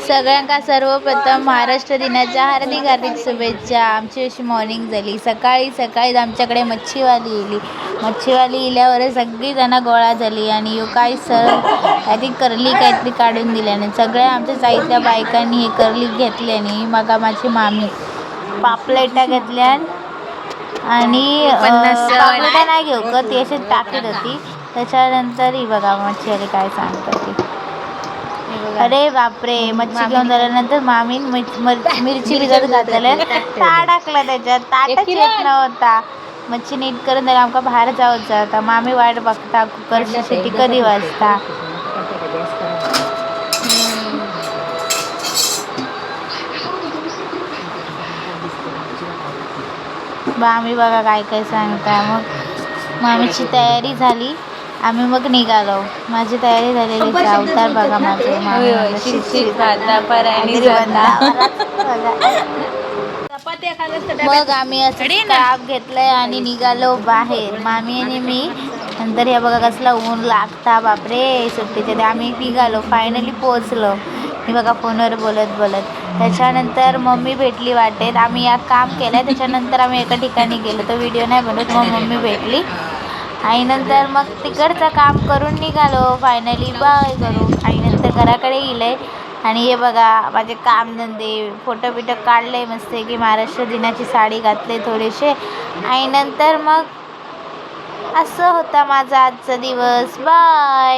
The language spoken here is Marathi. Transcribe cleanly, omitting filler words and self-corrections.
सगळ्यांका सर्वप्रथम महाराष्ट्र दिनाच्या हार्दिक हार्दिक शुभेच्छा। आमची अशी मॉर्निंग झाली। सकाळी आमच्याकडे मच्छीवाली येली। मच्छीवाली इल्यावर सगळी जण गोळा झाली आणि यो काय सरळ काहीतरी करली काहीतरी काढून दिल्याने सगळ्या आमच्या साईडच्या बायकांनी हे करली घेतल्याने मग माझी मामी पापलेटा घेतल्या आणि पापलेटा नाही घेऊ का ती अशी टाकीत होती। त्याच्यानंतर ही बघा मच्छीवाली काय सांगतात ती। अरे बापरे, मच्छी घेऊन झाल्यानंतर मामी मिरची भिजत घातल्या टाकलं त्याच्यात ताटच येत नव्हता। मच्छी नीट करून झाली आमका बाहेर जाऊचा होता। मामी वाट बघता कुकरची शिटी कधी वाजता। मामी बघा काय काय सांगता। मग मामीची तयारी झाली आम्ही मग निघालो। माझी तयारी झालेली अवतार बघा माझे मग आम्ही असं स्कार्फ घेतलंय आणि निघालो बाहेर मामी आणि मी। नंतर हे बघा कसला ऊन लागता बापरे सुट्टीच्या ते आम्ही निघालो फायनली पोहोचलो। मी बघा फोनवर बोलत त्याच्यानंतर मम्मी भेटली वाटेत। आम्ही या काम केलं त्याच्यानंतर आम्ही एका ठिकाणी गेलो तो व्हिडिओ नाही बनवत। मग मम्मी भेटली आणि नंतर मग तिकडचं काम करून निघालो फायनली बाय करून। आणि नंतर घराकडे गेले आणि हे बघा माझे कामधंदे फोटो बिटो काढले मस्त की महाराष्ट्र दिनाची साडी घातले थोडेसे। आणि नंतर मग असं होता माझा आजचा दिवस बाय।